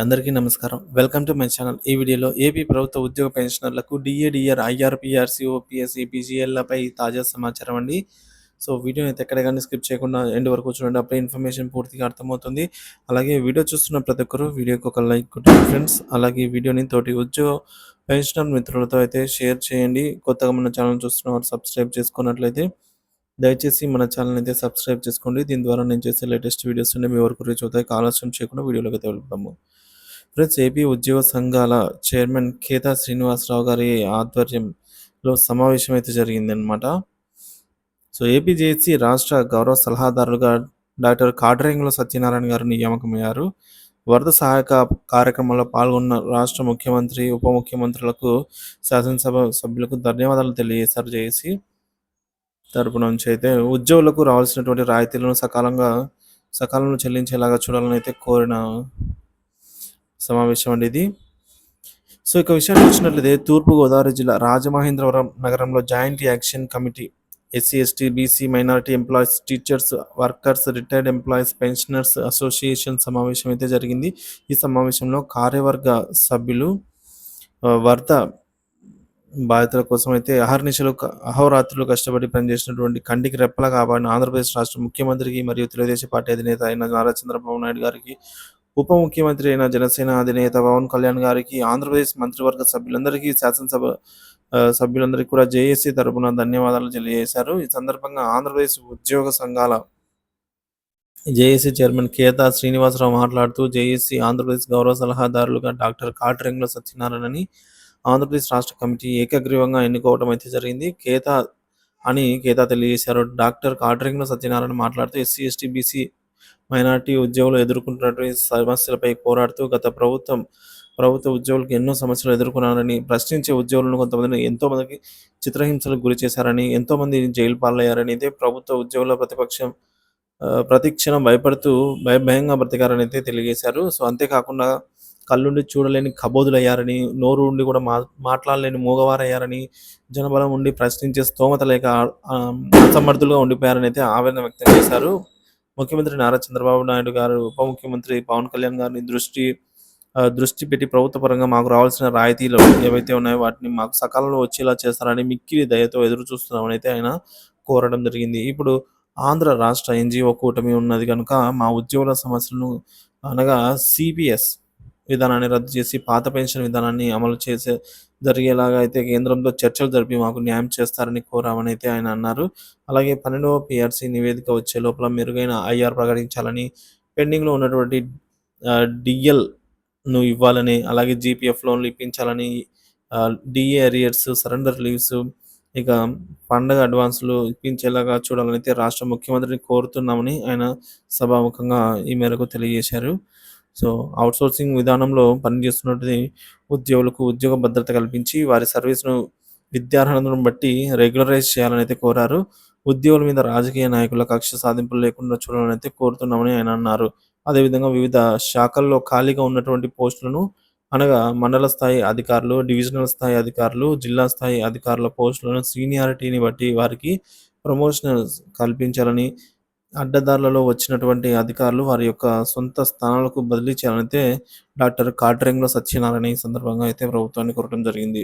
అందరికీ నమస్కారం. Welcome to my channel. ఈ వీడియోలో ఏపీ ప్రభుత్వ ఉద్యోగ పెన్షనర్లకు డీఏ, డీఆర్, ఐఆర్‌పీఆర్‌సీ, ఓపీఎస్, ఈపీజీఎల్‌లపై తాజా సమాచారం అండి. సో, వీడియోని అయితే ఎక్కడ గాని స్కిప్ చేయకుండా ఎండ్ వరకు చూడండి. అప్పుడే ఇన్ఫర్మేషన్ పూర్తిగా అర్థమవుతుంది. అలాగే వీడియో చూస్తున్న ప్రతి ఒక్కరు వీడియోకి ఒక లైక్ కొట్టండి ఫ్రెండ్స్. అలాగే ఈ వీడియోని తోటి ఉద్యోగ పెన్షనర్ మిత్రులతో అయితే షేర్ చేయండి. కొత్తగా మన ఛానల్ చూస్తున్న వారు సబ్స్క్రైబ్ చేసుకున్నట్లయితే దయచేసి మన ఛానల్ అయితే సబ్స్క్రైబ్ చేసుకోండి. దీని ద్వారా నేను చేసే లేటెస్ట్ వీడియోస్ అన్ని మీ వరకు రీచ్ అవుతాయి. ఆలస్యం చేయకుండా వీడియోలోకి అయితే వెళ్దాము. ఫ్రెండ్స్, ఏపీ ఉద్యోగ సంఘాల చైర్మన్ కేతా శ్రీనివాసరావు గారి ఆధ్వర్యంలో సమావేశం అయితే జరిగిందనమాట. సో, ఏపీజేఏసీ రాష్ట్ర గౌరవ సలహాదారులుగా డాక్టర్ కాడ్రేంగుల సత్యనారాయణ గారు నియామకమయ్యారు. వరద సహాయక కార్యక్రమంలో పాల్గొన్న రాష్ట్ర ముఖ్యమంత్రి, ఉప ముఖ్యమంత్రులకు, శాసనసభ సభ్యులకు ధన్యవాదాలు తెలియజేశారు జేఏసీ తరపు నుంచి అయితే. ఉద్యోగులకు రావాల్సినటువంటి రాయితీలను సకాలంలో చెల్లించేలాగా చూడాలని అయితే కోరిన సమావేశం అండి ఇది. సో, ఇక విషయానికి వచ్చినట్లయితే తూర్పుగోదావరి జిల్లా రాజమహేంద్రవరం నగరంలో joint action committee SC, ST, BC, minority employees, teachers, workers, retired employees, pensioners association సమావేశం అయితే జరిగింది. ఈ సమావేశంలో కార్యవర్గ సభ్యులు వరద బాధితుల కోసం అయితే అహోరాత్రులు కష్టపడి పనిచేసినటువంటి కంటికి రెప్పలా కాపాడిన ఆంధ్రప్రదేశ్ రాష్ట్ర ముఖ్యమంత్రికి మరియు తెలుగుదేశం పార్టీ అధినేత అయిన నారా చంద్రబాబు నాయుడు గారికి, ఉప ముఖ్యమంత్రి అయిన జనసేన అధినేత పవన్ కళ్యాణ్ గారికి, ఆంధ్రప్రదేశ్ మంత్రివర్గ సభ్యులందరికీ, శాసనసభ సభ్యులందరికీ కూడా జేఏసీ తరపున ధన్యవాదాలు తెలియజేశారు. ఈ సందర్భంగా ఆంధ్రప్రదేశ్ ఉద్యోగ సంఘాల జేఏసీ చైర్మన్ కేతా శ్రీనివాసరావు మాట్లాడుతూ, జేఏసీ ఆంధ్రప్రదేశ్ గౌరవ సలహాదారులుగా డాక్టర్ కాట్రేంగుల సత్యనారాయణని ఆంధ్రప్రదేశ్ రాష్ట్ర కమిటీ ఏకగ్రీవంగా ఎన్నుకోవడం అయితే జరిగింది. కేతా తెలియజేశారు. డాక్టర్ కాట్రేంగుల సత్యనారాయణ మాట్లాడుతూ, ఎస్సీ, ఎస్టీ, బీసీ, మైనారిటీ ఉద్యోగులు ఎదుర్కొంటున్నటువంటి సమస్యలపై పోరాడుతూ గత ప్రభుత్వ ఉద్యోగులకు ఎన్నో సమస్యలు ఎదుర్కొన్నారని, ప్రశ్నించే ఉద్యోగులను కొంతమందిని ఎంతోమందికి చిత్రహింసలకు గురి చేశారని, ఎంతోమంది జైలు పాలయ్యారని, ఇదే ప్రభుత్వ ఉద్యోగుల ప్రతిక్షణం భయంగా బ్రతికారని అయితే తెలియజేశారు. సో, అంతేకాకుండా కళ్ళుండి చూడలేని కబోదులయ్యారని, నోరు ఉండి కూడా మాట్లాడలేని మూగవారయ్యారని, జనబలం ఉండి ప్రశ్నించే స్తోమత లేక అసమర్థులుగా ఉండిపోయారని అయితే ఆవేదన వ్యక్తం చేశారు. ముఖ్యమంత్రి నారా చంద్రబాబు నాయుడు గారు, ఉప ముఖ్యమంత్రి పవన్ కళ్యాణ్ గారిని దృష్టి పెట్టి ప్రభుత్వ పరంగా మాకు రావాల్సిన రాయితీలు ఏవైతే ఉన్నాయో వాటిని మాకు సకాలంలో వచ్చేలా చేస్తారని మిక్కిలి దయతో ఎదురు చూస్తున్నామని అయితే ఆయన కోరడం జరిగింది. ఇప్పుడు ఆంధ్ర రాష్ట్ర ఎన్‌జీఓ కూటమి ఉన్నది కనుక మా ఉద్యోగుల సమస్యలను, అనగా సిపిఎస్ విధానాన్ని రద్దు చేసి పాత పెన్షన్ విధానాన్ని అమలు జరిగేలాగా అయితే కేంద్రంతో చర్చలు జరిపి మాకు న్యాయం చేస్తారని కోరామని అయితే ఆయన అన్నారు. అలాగే 12వ పీఆర్సీ నివేదిక వచ్చే లోపల మెరుగైన ఐఆర్ ప్రకటించాలని, పెండింగ్‌లో ఉన్నటువంటి డీఎల్‌ను ఇవ్వాలని, అలాగే జీపీఎఫ్ లోన్లు ఇప్పించాలని, డీఏ అరియర్స్, సరెండర్ లీవ్స్, ఇక పండగ అడ్వాన్సులు ఇప్పించేలాగా చూడాలని అయితే రాష్ట్ర ముఖ్యమంత్రిని కోరుతున్నామని ఆయన సభాముఖంగా ఈ మేరకు తెలియజేశారు. సో, అవుట్‌సోర్సింగ్ విధానంలో పనిచేస్తున్నటువంటి ఉద్యోగులకు ఉద్యోగ భద్రత కల్పించి వారి సర్వీస్‌ను విద్యార్హతను బట్టి రెగ్యులరైజ్ చేయాలని అయితే కోరారు. ఉద్యోగుల మీద రాజకీయ నాయకుల కక్ష సాధింపులు లేకుండా చూడాలని అయితే కోరుతున్నామని ఆయన అన్నారు. అదేవిధంగా వివిధ శాఖల్లో ఖాళీగా ఉన్నటువంటి పోస్టులను, అనగా మండల స్థాయి అధికారులు, డివిజనల్ స్థాయి అధికారులు, జిల్లా స్థాయి అధికారుల పోస్టులను సీనియారిటీని బట్టి వారికి ప్రమోషన్స్ కల్పించాలని, అడ్డదారులలో వచ్చినటువంటి అధికారులు వారి యొక్క సొంత స్థానాలకు బదిలీ చేయాలనైతే డాక్టర్ కాట్రేంగుల సత్యనారాయణ ఈ సందర్భంగా అయితే ప్రభుత్వాన్ని కోరడం జరిగింది.